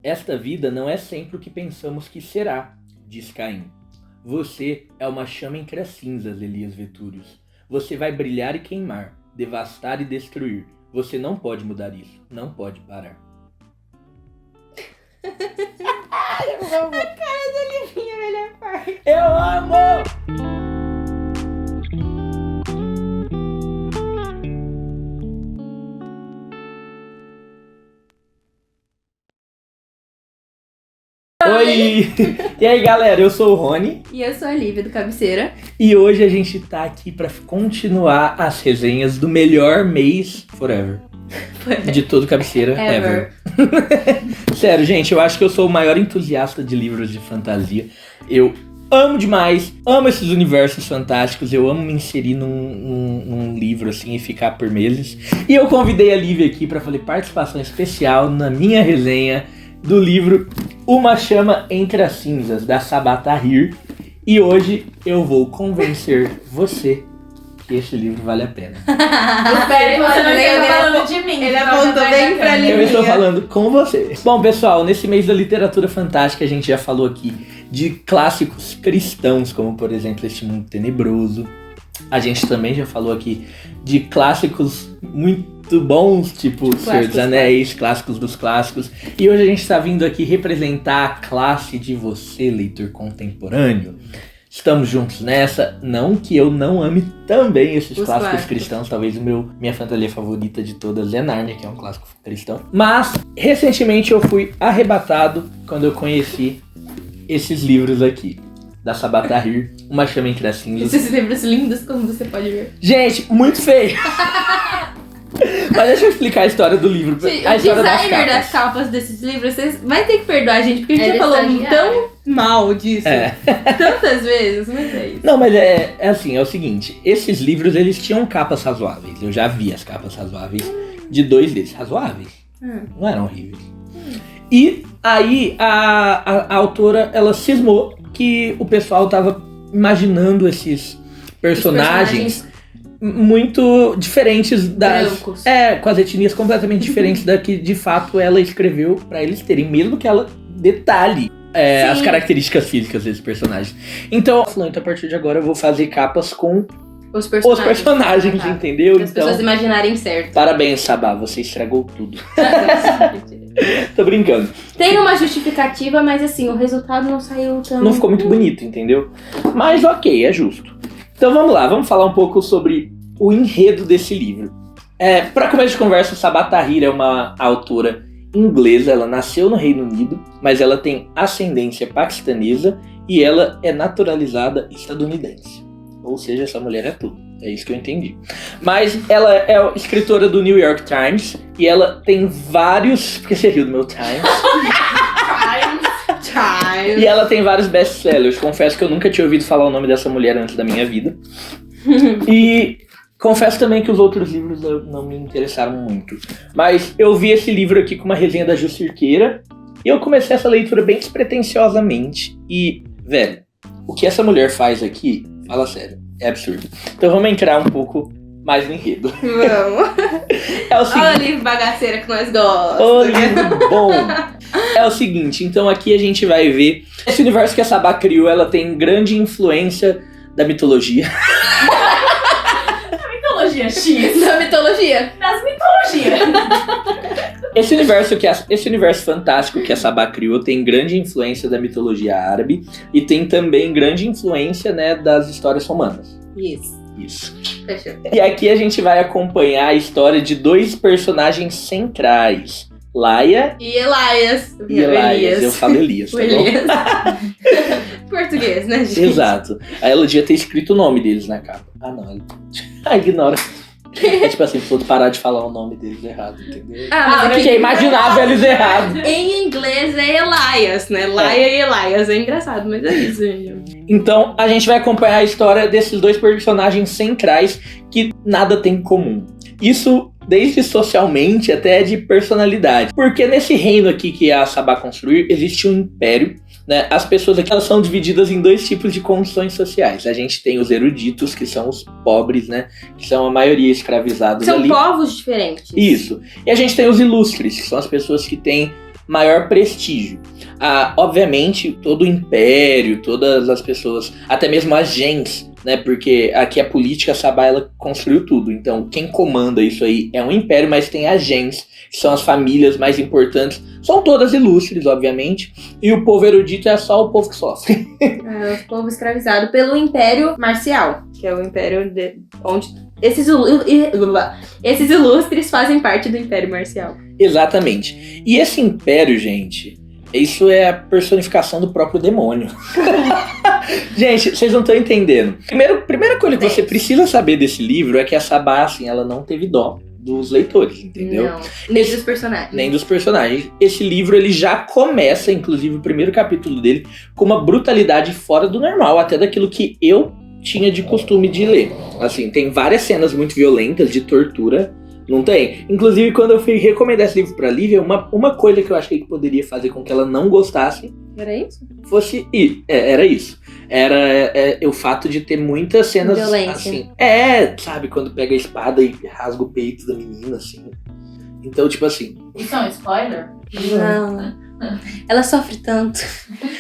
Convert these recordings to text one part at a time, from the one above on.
Esta vida não é sempre o que pensamos que será, diz Caim. Você é uma chama entre as cinzas, Elias Vetúrios. Você vai brilhar e queimar, devastar e destruir. Você não pode mudar isso, não pode parar. Eu amo. A cara da Livinha, a melhor parte. Eu amo! Oi! E aí, galera, eu sou o Rony. E eu sou a Lívia do Cabeceira. E hoje a gente tá aqui pra continuar as resenhas do melhor mês forever. De todo Cabeceira ever. Sério, gente, eu acho que eu sou o maior entusiasta de livros de fantasia. Eu amo demais, amo esses universos fantásticos, eu amo me inserir num livro assim e ficar por meses. E eu convidei a Lívia aqui pra fazer participação especial na minha resenha do livro Uma Chama Entre as Cinzas, da Sabaa Tahir. E hoje eu vou convencer você que esse livro vale a pena. Espere que você não esteja falando de mim. Ele apontou bem pra Livinha. Eu estou falando com você. Bom, pessoal, nesse mês da literatura fantástica a gente já falou aqui de clássicos cristãos, como por exemplo Este Mundo Tenebroso. A gente também já falou aqui de clássicos muito bons, tipo Senhor dos Anéis, clássicos dos clássicos. E hoje a gente está vindo aqui representar a classe de você, leitor contemporâneo. Estamos juntos nessa. Não que eu não ame também esses clássicos cristãos. Talvez minha fantasia favorita de todas é Nárnia, que é um clássico cristão. Mas, recentemente eu fui arrebatado quando eu conheci esses livros aqui. Da Sabaa Tahir, Uma Chama Entre as Cinzas. Esses livros lindos, como você pode ver. Gente, muito feio. Mas deixa eu explicar a história do livro. Gente, a história o designer das capas desses livros, vocês vai ter que perdoar a gente, porque a gente já falou tão mal disso. Tantas vezes, mas é isso. Não, mas é assim, é o seguinte. Esses livros, eles tinham capas razoáveis. Eu já vi as capas razoáveis de dois deles. Razoáveis? Não eram horríveis. E aí, a autora, ela cismou que o pessoal tava imaginando esses personagens muito diferentes das... Brancos. Com as etnias completamente diferentes da que de fato ela escreveu pra eles terem, mesmo que ela detalhe as características físicas desses personagens. Então, a partir de agora eu vou fazer capas com os personagens, entendeu? Para as pessoas imaginarem certo. Parabéns, Sabaa, você estragou tudo. Tô brincando. Tem uma justificativa, mas assim, o resultado não saiu tão... Não ficou muito bonito, entendeu? Mas ok, é justo. Então vamos lá, vamos falar um pouco sobre o enredo desse livro. Para começo de conversa, Sabaa Tahir é uma autora inglesa, ela nasceu no Reino Unido, mas ela tem ascendência paquistanesa e ela é naturalizada estadunidense. Ou seja, essa mulher é tudo. É isso que eu entendi. Mas ela é escritora do New York Times e ela tem vários... Porque você riu do meu Times. E ela tem vários best-sellers. Confesso que eu nunca tinha ouvido falar o nome dessa mulher antes da minha vida. E confesso também que os outros livros não me interessaram muito. Mas eu vi esse livro aqui com uma resenha da Ju Cirqueira e eu comecei essa leitura bem despretensiosamente. E, velho, o que essa mulher faz aqui, fala sério, é absurdo. Então vamos entrar um pouco mais no enredo. Vamos. É o seguinte... Olha o livro bagaceira que nós gostamos. Ô, livro bom. É o seguinte, então aqui a gente vai ver... Esse universo que a Sabaa criou, ela tem grande influência da mitologia. Da mitologia X. Da mitologia. Das mitologias. Esse universo fantástico que a Sabaa criou tem grande influência da mitologia árabe e tem também grande influência, né, das histórias romanas. Isso. Fechou. E aqui a gente vai acompanhar a história de dois personagens centrais. Laia e Elias. Elias. Eu falo Elias, tá bom? Português, né, gente? Exato. Aí ela devia ter escrito o nome deles na capa. Ah, não. Ignora. É tipo assim, se eu parar de falar o nome deles errado, entendeu? Mas aqui... Porque imaginava eles errados. Em inglês é Elias, né? Laia e Elias. É engraçado, mas é isso, gente. Então, a gente vai acompanhar a história desses dois personagens centrais que nada tem em comum. Isso desde socialmente até de personalidade. Porque nesse reino aqui que a Sabaa construiu, existe um império, né? As pessoas aqui elas são divididas em dois tipos de condições sociais. A gente tem os eruditos, que são os pobres, né? Que são a maioria escravizados ali. São povos diferentes. Isso. E a gente tem os ilustres, que são as pessoas que têm maior prestígio. Obviamente, todo o império, todas as pessoas, até mesmo as gens, né? Porque aqui a política, a Sabá, ela construiu tudo. Então, quem comanda isso aí é um império, mas tem as gens, que são as famílias mais importantes. São todas ilustres, obviamente. E o povo erudito é só o povo que sofre. É o povo escravizado pelo Império Marcial, que é o império onde esses ilustres fazem parte do Império Marcial. Exatamente. E esse império, gente, isso é a personificação do próprio demônio. Gente, vocês não estão entendendo. Primeira coisa que você precisa saber desse livro é que a Sabá, assim, ela não teve dó dos leitores, entendeu? Não, nem dos personagens. Nem dos personagens. Esse livro, ele já começa, inclusive o primeiro capítulo dele, com uma brutalidade fora do normal, até daquilo que eu tinha de costume de ler. Assim, tem várias cenas muito violentas de tortura, não tem? Inclusive, quando eu fui recomendar esse livro pra Lívia, uma coisa que eu achei que poderia fazer com que ela não gostasse... Era isso? Era isso. Era o fato de ter muitas cenas... Violência. Assim, sabe? Quando pega a espada e rasga o peito da menina, assim. Então, tipo assim... Isso é um spoiler? Não. Ela sofre tanto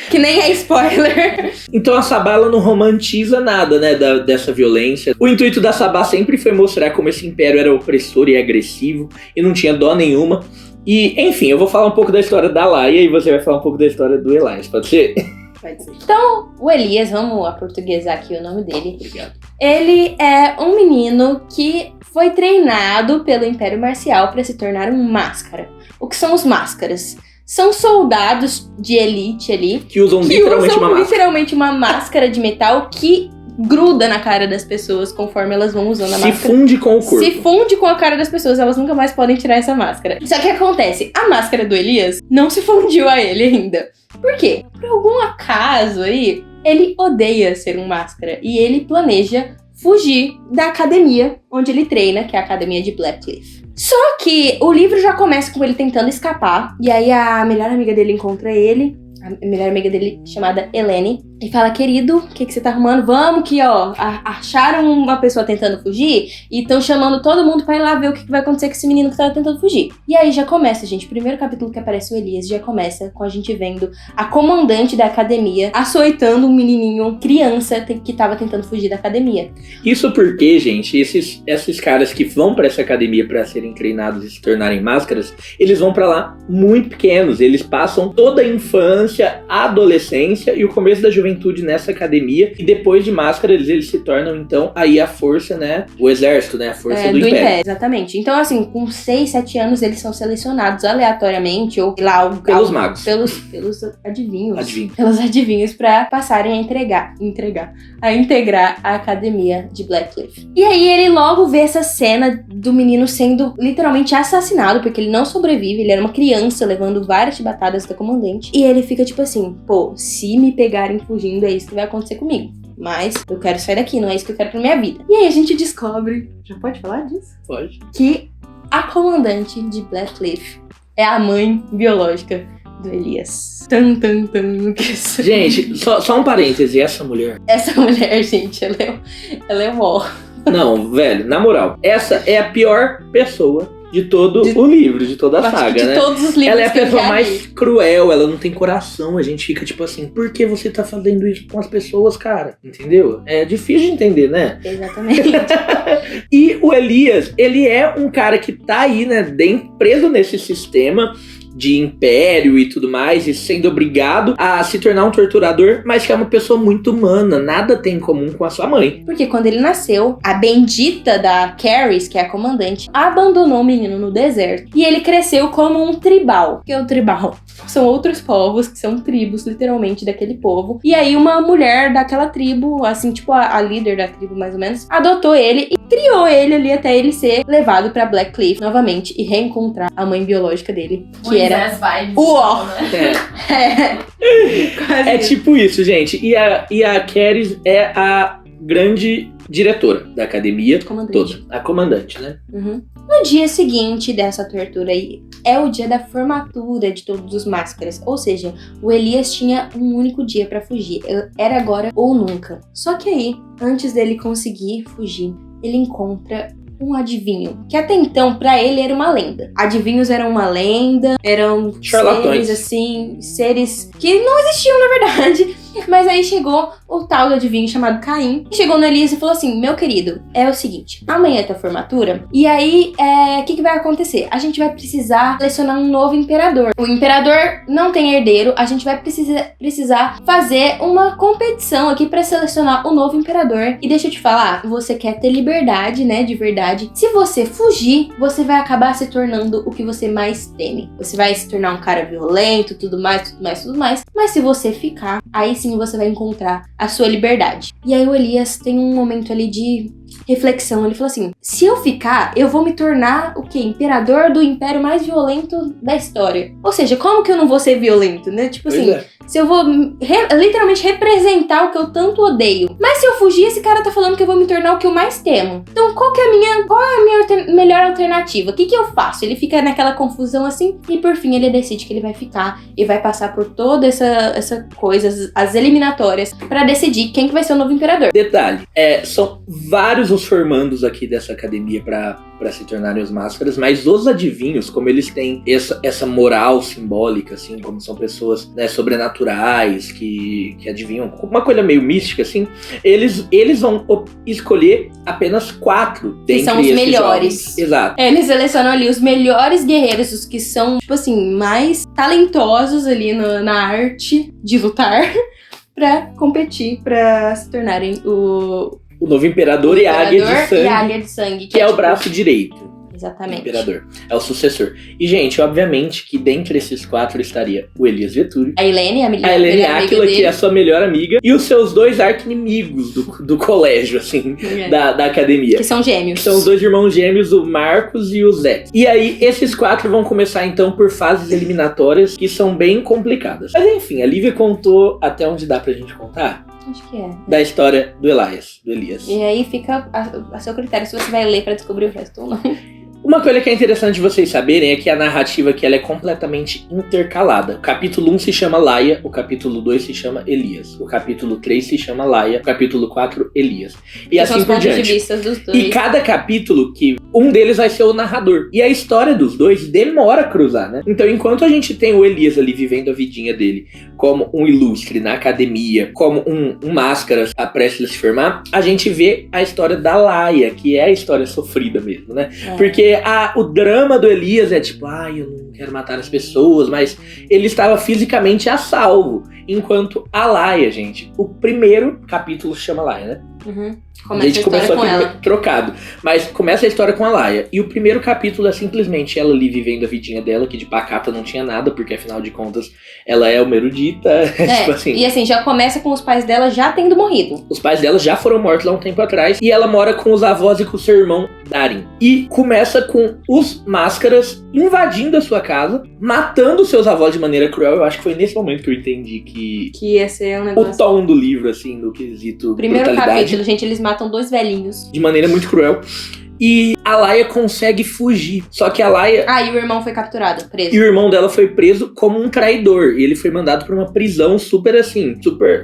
que nem é spoiler. Então a Sabá, ela não romantiza nada, né, dessa violência. O intuito da Sabá sempre foi mostrar como esse império era opressor e agressivo e não tinha dó nenhuma. E, enfim, eu vou falar um pouco da história da Laia e você vai falar um pouco da história do Elias, pode ser? Pode ser. Então, o Elias, vamos aportuguesar aqui o nome dele. Obrigado. Ele é um menino que foi treinado pelo Império Marcial para se tornar um máscara. O que são os máscaras? São soldados de elite ali que usam literalmente uma máscara de metal que gruda na cara das pessoas conforme elas vão usando a máscara. Se funde com o corpo. Se funde com a cara das pessoas, elas nunca mais podem tirar essa máscara. Só que acontece, a máscara do Elias não se fundiu a ele ainda. Por quê? Por algum acaso aí, ele odeia ser um máscara e ele planeja fugir da academia onde ele treina, que é a academia de Blackcliff. Só que o livro já começa com ele tentando escapar, e aí a melhor amiga dele encontra ele, a melhor amiga dele chamada Eleni, e fala: querido, o que você tá arrumando? Vamos que, ó, acharam uma pessoa tentando fugir e estão chamando todo mundo pra ir lá ver o que vai acontecer com esse menino que tá tentando fugir. E aí já começa, gente, o primeiro capítulo que aparece o Elias já começa com a gente vendo a comandante da academia açoitando um menininho, criança, que tava tentando fugir da academia. Isso porque, gente, esses caras que vão pra essa academia pra serem treinados e se tornarem máscaras, eles vão pra lá muito pequenos, eles passam toda a infância, a adolescência e o começo da juventude nessa academia, e depois de máscara eles se tornam então aí a força, né, o exército, né, a força do Império. Exatamente. Então assim, com 6, 7 anos eles são selecionados aleatoriamente ou lá pelos magos, pelos adivinhos, pelos adivinhos pra passarem a integrar a academia de Blackcliff. E aí ele logo vê essa cena do menino sendo literalmente assassinado, porque ele não sobrevive, ele era uma criança levando várias chibatadas da comandante, e ele fica tipo assim: pô, se me pegarem fugindo, é isso que vai acontecer comigo. Mas eu quero sair daqui, não é isso que eu quero pra minha vida. E aí a gente descobre... Já pode falar disso? Pode. Que a comandante de Blackcliff é a mãe biológica do Elias. Gente, só um parêntese, essa mulher, gente, ela é mó. Não, velho, na moral, essa é a pior pessoa de todo o livro, de toda a saga, né? De todos os livros. Ela é a pessoa mais cruel, ela não tem coração. A gente fica tipo assim: por que você tá fazendo isso com as pessoas, cara? Entendeu? É difícil de entender, né? Exatamente. E o Elias, ele é um cara que tá aí, né, preso nesse sistema de império e tudo mais, e sendo obrigado a se tornar um torturador, mas que é uma pessoa muito humana, nada tem em comum com a sua mãe. Porque quando ele nasceu, a bendita da Caris, que é a comandante, abandonou o menino no deserto, e ele cresceu como um tribal. O que é o tribal? São outros povos, que são tribos, literalmente, daquele povo. E aí uma mulher daquela tribo, assim, tipo a líder da tribo, mais ou menos, adotou ele e criou ele ali até ele ser levado pra Blackcliff novamente e reencontrar a mãe biológica dele, que era Uó! É tipo isso, gente. E a Caris é a grande diretora da academia toda. A comandante, né? Uhum. No dia seguinte dessa tortura aí, é o dia da formatura de todos os máscaras. Ou seja, o Elias tinha um único dia pra fugir. Era agora ou nunca. Só que aí, antes dele conseguir fugir, ele encontra um adivinho, que até então, pra ele, era uma lenda. Adivinhos eram uma lenda, eram Charlatões. seres, assim, seres que não existiam, na verdade. Mas aí chegou o tal do adivinho chamado Caim. Chegou no Elias e falou assim, meu querido, é o seguinte, amanhã é tua formatura, e aí, o que vai acontecer? A gente vai precisar selecionar um novo imperador. O imperador não tem herdeiro, a gente vai precisar fazer uma competição aqui pra selecionar o novo imperador. E deixa eu te falar, você quer ter liberdade, né, de verdade. Se você fugir, você vai acabar se tornando o que você mais teme. Você vai se tornar um cara violento, tudo mais. Mas se você ficar, aí sim você vai encontrar a sua liberdade. E aí o Elias tem um momento ali de reflexão. Ele falou assim, se eu ficar, eu vou me tornar o quê? Imperador do império mais violento da história. Ou seja, como que eu não vou ser violento, né? Tipo assim, se eu vou literalmente representar o que eu tanto odeio. Mas se eu fugir, esse cara tá falando que eu vou me tornar o que eu mais temo. Então qual é a minha melhor alternativa? O que eu faço? Ele fica naquela confusão assim e por fim ele decide que ele vai ficar e vai passar por toda essa coisa, as eliminatórias, pra decidir quem que vai ser o novo imperador. Detalhe, são vários os formandos aqui dessa academia pra se tornarem os máscaras, mas os adivinhos, como eles têm essa moral simbólica, assim, como são pessoas, né, sobrenaturais, que adivinham, uma coisa meio mística, assim, eles vão escolher apenas 4 que são os melhores. Jovens. Exato. Eles selecionam ali os melhores guerreiros, os que são, tipo assim, mais talentosos ali na arte de lutar, pra competir, pra se tornarem o novo imperador e a águia de sangue. Que é o braço direito. Exatamente. Imperador. É o sucessor. E, gente, obviamente que dentre esses 4 estaria o Elias Vetúrio. A Helene, Áquila, que é a sua melhor amiga. E os seus 2 arqui-inimigos do colégio, assim, da academia. Que são gêmeos. São os 2 irmãos gêmeos, o Marcos e o Zé. E aí, esses 4 vão começar, então, por fases eliminatórias que são bem complicadas. Mas, enfim, a Lívia contou até onde dá pra gente contar. Acho que é. Da história do Elias. E aí fica a seu critério se você vai ler pra descobrir o resto ou não. Uma coisa que é interessante vocês saberem é que a narrativa aqui ela é completamente intercalada. O capítulo 1 se chama Laia, o capítulo 2 se chama Elias, o capítulo 3 se chama Laia, o capítulo 4 Elias. E que assim por diante. De vista dos dois. E cada capítulo, que um deles vai ser o narrador. E a história dos dois demora a cruzar, né? Então, enquanto a gente tem o Elias ali vivendo a vidinha dele como um ilustre na academia, como um máscara prestes a se formar, a gente vê a história da Laia, que é a história sofrida mesmo, né? Porque o drama do Elias é tipo, eu não quero matar as pessoas, mas ele estava fisicamente a salvo. Enquanto a Laia, gente, o primeiro capítulo se chama Laia, né? Uhum. A gente começou aqui trocado, mas começa a história com a Laia. E o primeiro capítulo é simplesmente ela ali vivendo a vidinha dela, que de pacata não tinha nada, porque afinal de contas ela é uma erudita. Tipo assim. E assim, já começa com os pais dela já tendo morrido. Os pais dela já foram mortos há um tempo atrás. E ela mora com os avós e com o seu irmão Darin. E começa com os máscaras invadindo a sua casa, matando seus avós de maneira cruel. Eu acho que foi nesse momento que eu entendi que ia ser um negócio... o tom do livro, assim, no quesito primeiro brutalidade. Capítulo, gente, eles matam 2 velhinhos. De maneira muito cruel. E a Laia consegue fugir. Só que a Laia... e o irmão foi capturado, preso. E o irmão dela foi preso como um traidor. E ele foi mandado pra uma prisão super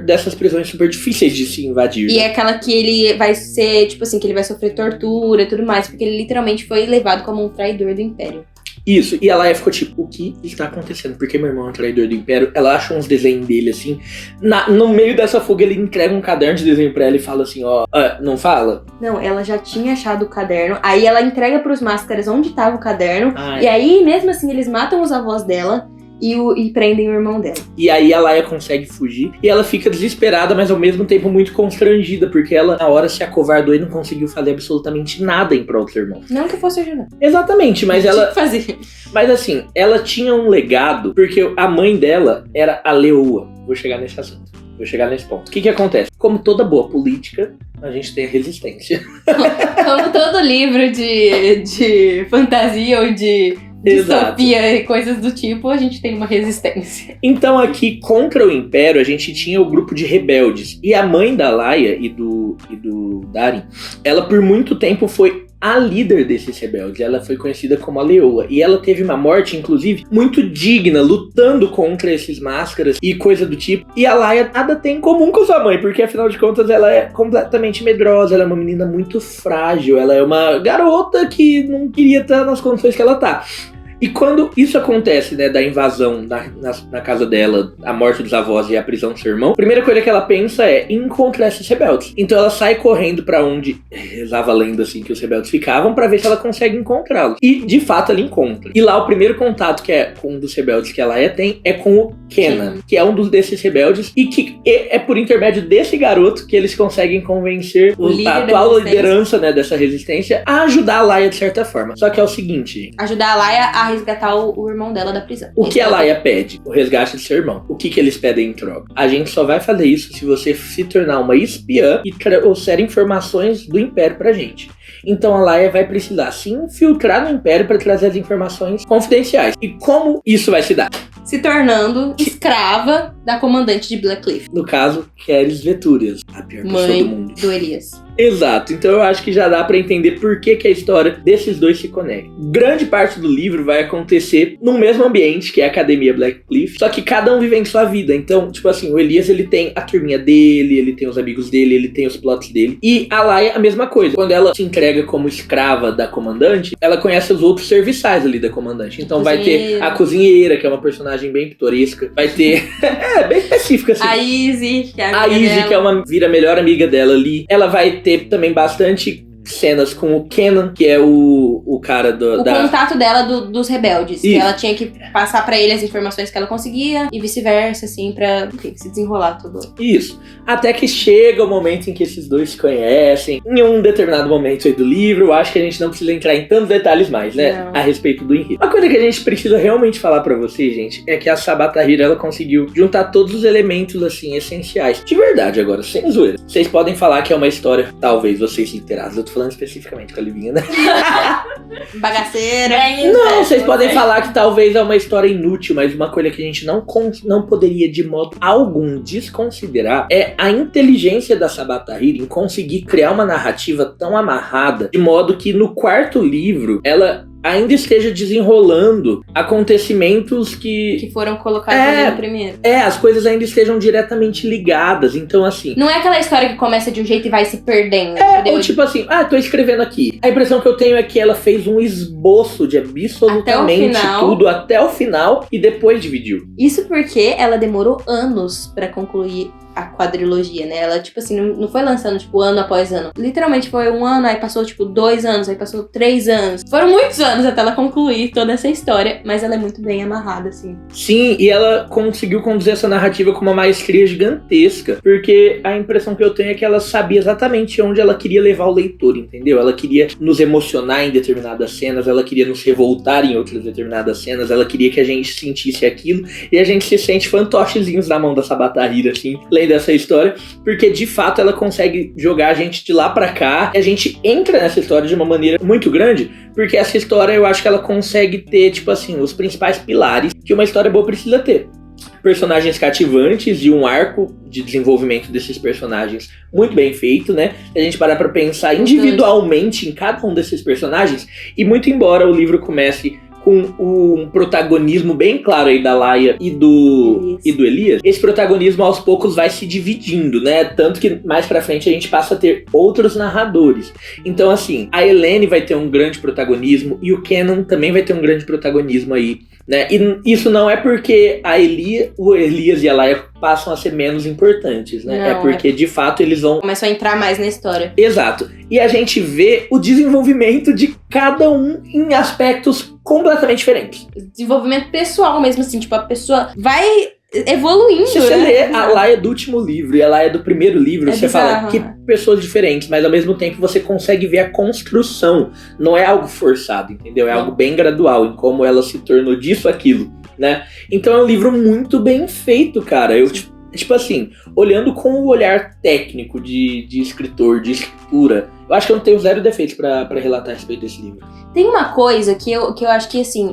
dessas prisões super difíceis de se invadir. E é aquela que ele vai ser, tipo assim, que ele vai sofrer tortura e tudo mais. Porque ele literalmente foi levado como um traidor do Império. Isso, e a Laia ficou tipo, o que está acontecendo? Porque meu irmão é um traidor do Império. Ela acha uns desenhos dele assim. No meio dessa fuga, ele entrega um caderno de desenho pra ela e fala assim, não fala? Não, ela já tinha achado o caderno. Aí ela entrega pros máscaras onde tava o caderno. E aí, mesmo assim, eles matam os avós dela. E prendem o irmão dela. E aí a Laia consegue fugir. E ela fica desesperada, mas ao mesmo tempo muito constrangida. Porque ela, na hora, se acovardou e não conseguiu fazer absolutamente nada em prol dos irmãos. Não que fosse ajudar. Exatamente, mas ela... fazer. Mas assim, ela tinha um legado. Porque a mãe dela era a Leoa. Vou chegar nesse assunto. Vou chegar nesse ponto. O que acontece? Como toda boa política, a gente tem a resistência. Como todo livro de fantasia ou de distopia e coisas do tipo, a gente tem uma resistência. Então aqui, contra o Império, a gente tinha o grupo de rebeldes. E a mãe da Laia e do Darin, ela por muito tempo foi a líder desses rebeldes. Ela foi conhecida como a Leoa. E ela teve uma morte, inclusive, muito digna, lutando contra esses máscaras e coisa do tipo. E a Laia nada tem em comum com sua mãe, porque afinal de contas ela é completamente medrosa, ela é uma menina muito frágil, ela é uma garota que não queria estar nas condições que ela tá. E quando isso acontece, né, da invasão na casa dela, a morte dos avós e a prisão do seu irmão, a primeira coisa que ela pensa é encontrar esses rebeldes. Então ela sai correndo pra onde rezava a lenda, assim, que os rebeldes ficavam, pra ver se ela consegue encontrá-los. E, de fato, ela encontra. E lá o primeiro contato que é com um dos rebeldes que ela tem é com o Kenan, que é um desses rebeldes, e que é por intermédio desse garoto que eles conseguem convencer a atual liderança, né, dessa resistência a ajudar a Laia de certa forma. Só que é o seguinte... Ajudar a Laia a resgatar o irmão dela da prisão. O que a Laia pede? O resgate de seu irmão. O que eles pedem em troca? A gente só vai fazer isso se você se tornar uma espiã e trouxer informações do Império pra gente. Então a Laia vai precisar se infiltrar no Império para trazer as informações confidenciais. E como isso vai se dar? Se tornando escrava da comandante de Blackcliff. No caso, Keris Veturias, a pior pessoa do mundo. Do Elias. Exato, então eu acho que já dá pra entender por que a história desses dois se conecta. Grande parte do livro vai acontecer no mesmo ambiente, que é a Academia Blackcliff, só que cada um vive em sua vida. Então, tipo assim, o Elias, ele tem a turminha dele, ele tem os amigos dele, ele tem os plots dele. E a Laia, a mesma coisa. Quando ela se entrega como escrava da comandante, ela conhece os outros serviçais ali da comandante. Então vai ter a cozinheira, que é uma personagem bem pitoresca. Vai ter... bem específica, assim. A Izzy, que é a amiga dela. Que é vira a melhor amiga dela ali. Ela vai ter também bastante cenas com o Kenan, que é o cara do... contato dela dos rebeldes. Isso. Que ela tinha que passar pra ele as informações que ela conseguia e vice-versa, assim, pra, enfim, se desenrolar tudo. Isso. Até que chega o momento em que esses dois se conhecem. Em um determinado momento aí do livro, eu acho que a gente não precisa entrar em tantos detalhes mais, né? Não. A respeito do enredo. Uma coisa que a gente precisa realmente falar pra vocês, gente, é que a Sabaa Tahir, ela conseguiu juntar todos os elementos, assim, essenciais. De verdade, agora, sem zoeira. Vocês podem falar que é uma história, talvez vocês literados, eu tô falando especificamente com a Livinha, né? Bagaceira. Não, vocês podem falar que talvez é uma história inútil, mas uma coisa que a gente não poderia de modo algum desconsiderar é a inteligência da Sabaa Tahir em conseguir criar uma narrativa tão amarrada, de modo que no quarto livro ela ainda esteja desenrolando acontecimentos que foram colocados no primeiro. As coisas ainda estejam diretamente ligadas. Então, assim... Não é aquela história que começa de um jeito e vai se perdendo. Ou tipo assim, tô escrevendo aqui. A impressão que eu tenho é que ela fez um esboço de absolutamente tudo até o final e depois dividiu. Isso porque ela demorou anos pra concluir a quadrilogia, né? Ela, tipo assim, não foi lançando, tipo, ano após ano. Literalmente foi um ano, aí passou, tipo, 2 anos, aí passou 3 anos. Foram muitos anos até ela concluir toda essa história, mas ela é muito bem amarrada, assim. Sim, e ela conseguiu conduzir essa narrativa com uma maestria gigantesca, porque a impressão que eu tenho é que ela sabia exatamente onde ela queria levar o leitor, entendeu? Ela queria nos emocionar em determinadas cenas, ela queria nos revoltar em outras determinadas cenas, ela queria que a gente sentisse aquilo, e a gente se sente fantochezinhos na mão da Sabaa Tahir, assim, dessa história, porque de fato ela consegue jogar a gente de lá pra cá e a gente entra nessa história de uma maneira muito grande, porque essa história eu acho que ela consegue ter, tipo assim, os principais pilares que uma história boa precisa ter. Personagens cativantes e um arco de desenvolvimento desses personagens muito bem feito, né? Se a gente parar pra pensar individualmente em cada um desses personagens, e muito embora o livro comece com um protagonismo bem claro aí da Laia e do Elias, esse protagonismo aos poucos vai se dividindo, né? Tanto que mais pra frente a gente passa a ter outros narradores. Então, assim, a Helene vai ter um grande protagonismo e o Kenan também vai ter um grande protagonismo aí, né? E isso não é porque o Elias e a Laia passam a ser menos importantes, né? Não, é porque, de fato, eles vão... começam a entrar mais na história. Exato. E a gente vê o desenvolvimento de cada um em aspectos completamente diferentes. Desenvolvimento pessoal mesmo, assim. Tipo, a pessoa vai evoluindo, Se você lê a Laia do último livro e a Laia do primeiro livro, você fala que pessoas diferentes, mas ao mesmo tempo você consegue ver a construção. Não é algo forçado, entendeu? É algo bem gradual em como ela se tornou disso, aquilo, né? Então é um livro muito bem feito, cara. Eu, tipo assim, olhando com o olhar técnico de escritor, de escritura, Eu acho que eu não tenho zero defeitos pra relatar a respeito desse livro. Tem uma coisa que eu acho que, assim,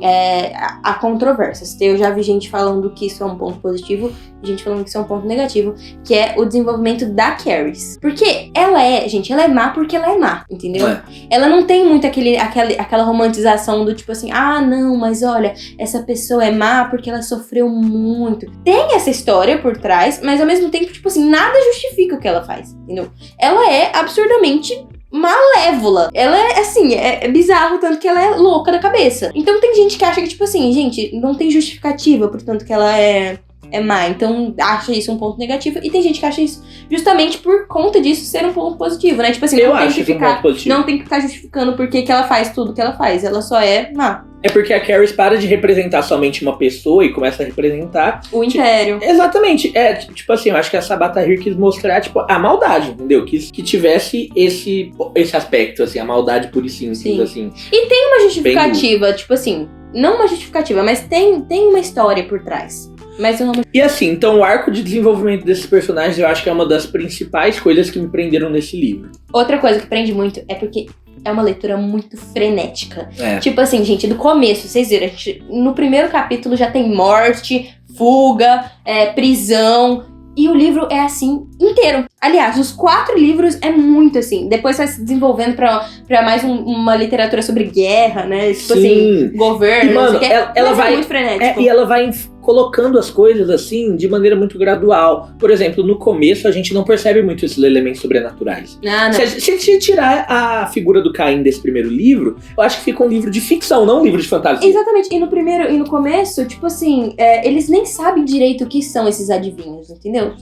há controvérsias. Eu já vi gente falando que isso é um ponto positivo, gente falando que isso é um ponto negativo, que é o desenvolvimento da Caris. Porque ela é má porque ela é má, entendeu? Ela não tem muito aquela romantização do tipo assim, ah, não, mas olha, essa pessoa é má porque ela sofreu muito. Tem essa história por trás, mas ao mesmo tempo, tipo assim, nada justifica o que ela faz, entendeu? Ela é absurdamente malévola. Ela é, assim, é bizarro tanto que ela é louca da cabeça. Então tem gente que acha que, tipo assim, gente, não tem justificativa por tanto que ela é má. Então acha isso um ponto negativo. E tem gente que acha isso justamente por conta disso ser um ponto positivo, né? Tipo assim, eu acho isso um ponto positivo. Não tem que ficar justificando porque que ela faz tudo que ela faz. Ela só é má. É porque a Caris para de representar somente uma pessoa e começa a representar o Império. Exatamente. Tipo assim, eu acho que a Sabata Hill quis mostrar, tipo, a maldade, entendeu? Que tivesse esse aspecto, assim, a maldade pura e simples, assim. E tem uma justificativa, tipo assim, não uma justificativa, mas tem uma história por trás. Mas eu não... E assim, então o arco de desenvolvimento desses personagens eu acho que é uma das principais coisas que me prenderam nesse livro. Outra coisa que prende muito é porque é uma leitura muito frenética. É. Tipo assim, gente, do começo, vocês viram, no primeiro capítulo já tem morte, fuga, prisão. E o livro é assim, inteiro. Aliás, os 4 livros é muito assim. Depois vai se desenvolvendo pra mais uma literatura sobre guerra, né? Tipo assim, governo, e, mano, não sei o quê. ela vai, é muito frenético. E ela vai colocando as coisas assim de maneira muito gradual. Por exemplo, no começo a gente não percebe muito esses elementos sobrenaturais. Ah, não. Se tirar a figura do Caim desse primeiro livro, eu acho que fica um livro de ficção, não um livro de fantasia. Exatamente. E no começo, tipo assim, eles nem sabem direito o que são esses adivinhos, entendeu?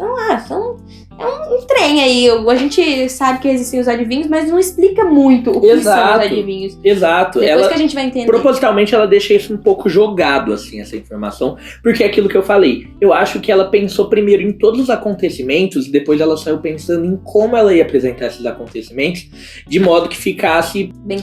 É um trem aí. A gente sabe que existem os adivinhos, mas não explica muito o que são os adivinhos. Exato. Depois que a gente vai entender. Propositalmente ela deixa isso um pouco jogado, assim, essa informação. Porque é aquilo que eu falei. Eu acho que ela pensou primeiro em todos os acontecimentos e depois ela saiu pensando em como ela ia apresentar esses acontecimentos de modo que ficasse bem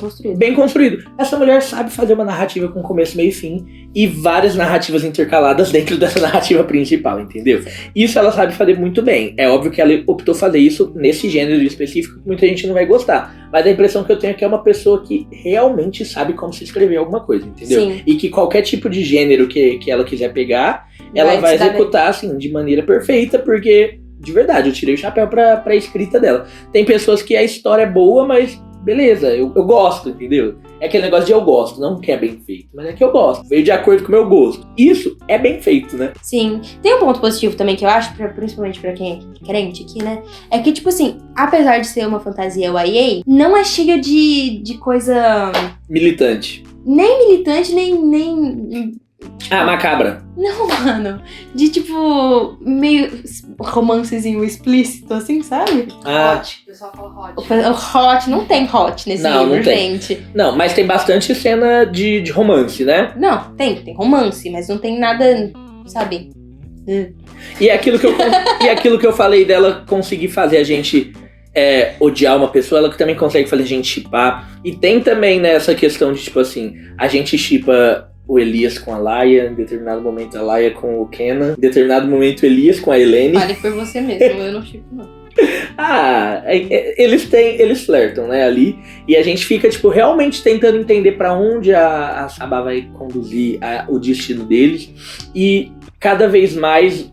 construído. Essa mulher sabe fazer uma narrativa com começo, meio e fim e várias narrativas intercaladas dentro dessa narrativa principal, entendeu? Isso ela sabe fazer muito bem. É óbvio que ela optou fazer isso nesse gênero específico que muita gente não vai gostar. Mas a impressão que eu tenho é que é uma pessoa que realmente sabe como se escrever alguma coisa, entendeu? Sim. E que qualquer tipo de gênero que ela quiser pegar, ela vai executar assim, de maneira perfeita, porque, de verdade, eu tirei o chapéu pra escrita dela. Tem pessoas que a história é boa, mas beleza, eu gosto, entendeu? É aquele negócio de eu gosto, não que é bem feito, mas é que eu gosto, veio de acordo com o meu gosto. Isso é bem feito, né? Sim. Tem um ponto positivo também que eu acho, principalmente pra quem é crente aqui, né? É que, tipo assim, apesar de ser uma fantasia YA, não é cheia de coisa... militante. Nem militante, nem... macabra. Não, mano. De, tipo, meio romancezinho explícito, assim, sabe? Hot. O pessoal fala hot. O hot. Não tem hot nesse livro, não tem. gente. Não, mas tem bastante cena de romance, né? Não, tem romance, mas não tem nada, sabe? E aquilo que eu falei dela conseguir fazer a gente odiar uma pessoa, ela também consegue fazer a gente shippar. E tem também, né, essa questão de, tipo assim, a gente shippa o Elias com a Laia, em determinado momento a Laia com o Kenan, em determinado momento o Elias com a Helene. Fale por você mesmo, eu não shippo não. Eles flertam, né, ali, e a gente fica, tipo, realmente tentando entender pra onde a Sabá vai conduzir o destino deles, e cada vez mais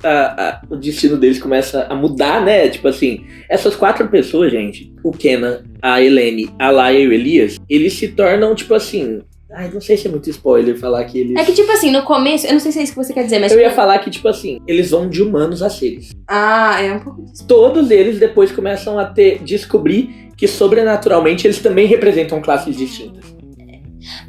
o destino deles começa a mudar, né, tipo assim, essas 4 pessoas, gente, o Kenan, a Helene, a Laia e o Elias, eles se tornam, tipo assim... Ai, não sei se é muito spoiler falar que eles... É que, tipo assim, no começo... Eu não sei se é isso que você quer dizer, mas... Eu ia falar que, tipo assim, eles vão de humanos a seres. É um pouco disso. Todos eles depois começam a descobrir que, sobrenaturalmente, eles também representam classes distintas.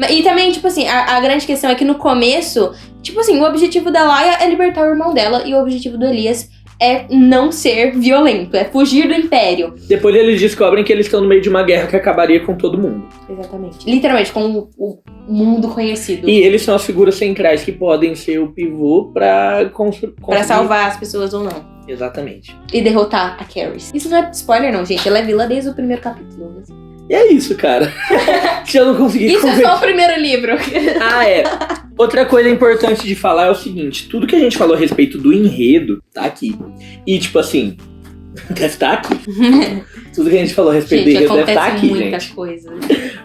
E também, tipo assim, a grande questão é que no começo... Tipo assim, o objetivo da Laia é libertar o irmão dela e o objetivo do Elias é não ser violento, é fugir do Império. Depois eles descobrem que eles estão no meio de uma guerra que acabaria com todo mundo. Exatamente. Literalmente, com o mundo conhecido. E eles são as figuras centrais que podem ser o pivô pra pra salvar as pessoas ou não. Exatamente. E derrotar a Caris. Isso não é spoiler não, gente. Ela é vilã desde o primeiro capítulo. E é isso, cara. Se eu não conseguir Isso é só o primeiro livro. Outra coisa importante de falar é o seguinte. Tudo que a gente falou a respeito do enredo tá aqui. E, tipo assim, Deve estar aqui. Tudo que a gente falou a respeito Gente, de Enredo deve estar acontece aqui, muita gente. coisa.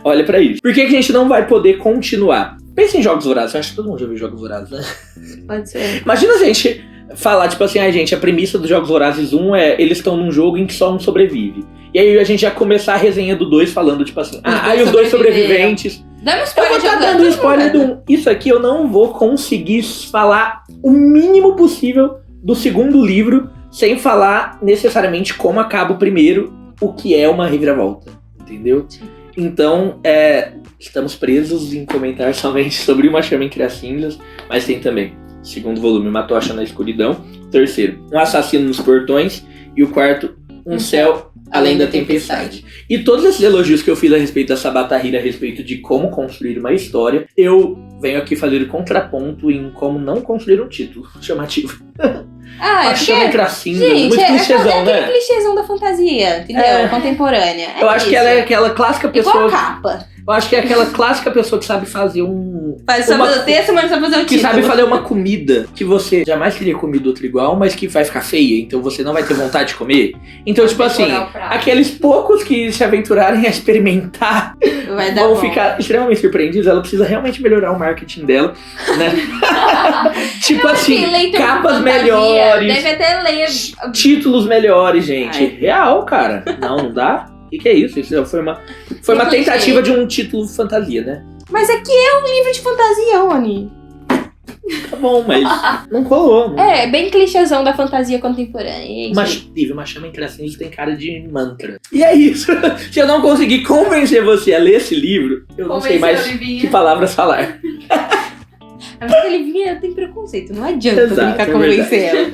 Olha pra isso. Por que a gente não vai poder continuar? Pensa em Jogos Vorazes. Eu acho que todo mundo já viu Jogos Vorazes, né? Pode ser. Imagina a gente falar, tipo assim, gente, a premissa dos Jogos Vorazes 1 é eles estão num jogo em que só um sobrevive. E aí a gente já começar a resenha do 2 falando, tipo assim, aí os dois sobreviventes. Dá um Eu spoiler vou estar jogando, dando spoiler do 1. Isso aqui eu não vou conseguir falar o mínimo possível do segundo livro, sem falar necessariamente como acaba o primeiro, o que é uma reviravolta, entendeu? Então, estamos presos em comentar somente sobre Uma Chama Entre as Cinzas, mas tem também, segundo volume, Uma Tocha na Escuridão, terceiro, Um Assassino nos Portões, e o quarto, Um Céu Além da Tempestade. E todos esses elogios que eu fiz a respeito da Sabatahira, a respeito de como construir uma história, eu venho aqui fazer contraponto em como não construir um título chamativo. Ah, A Chama Entre as Cinzas, gente, muito clichêzão, aquele né? clichêzão da fantasia, entendeu? Contemporânea. Eu acho que ela é aquela clássica pessoa. Igual a capa. Eu acho que é aquela clássica pessoa que sabe fazer um. Faz só fazer o texto, mas não sabe fazer o Que título. sabe fazer uma comida que você jamais teria comido outra igual, mas que vai ficar feia, então você não vai ter vontade de comer. Então, tipo assim, Decorar o prato. aqueles poucos que se aventurarem a experimentar Vai dar vão bom. ficar extremamente surpreendidos. Ela precisa realmente melhorar o marketing dela, né? Tipo assim, Leitor de capas fantasia melhores, Deve até ler. títulos melhores, gente. Ai. Real, cara. Não dá? O que é isso? Isso foi uma clichê. tentativa de um título fantasia, né? Mas aqui é um livro de fantasia, Rony. Tá bom, mas não colou. Não. É, bem clichêzão da fantasia contemporânea. É isso aí. Uma chama entre as cinzas tem cara de mantra. E é isso. Se eu não conseguir convencer você a ler esse livro, eu não sei mais que palavras falar. Mas a Livinha tem preconceito, não adianta Exato, tentar é convencer ela.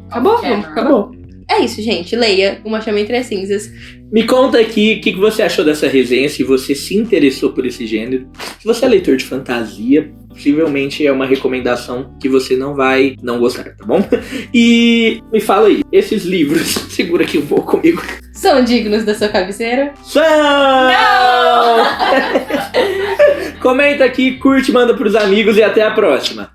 Acabou? Acabou. É isso, gente. Leia Uma Chama Entre as Cinzas. Me conta aqui o que você achou dessa resenha, se você se interessou por esse gênero. Se você é leitor de fantasia, possivelmente é uma recomendação que você não vai não gostar, tá bom? E me fala aí, esses livros, segura aqui um pouco comigo. São dignos da sua cabeceira? São! Comenta aqui, curte, manda pros amigos e até a próxima.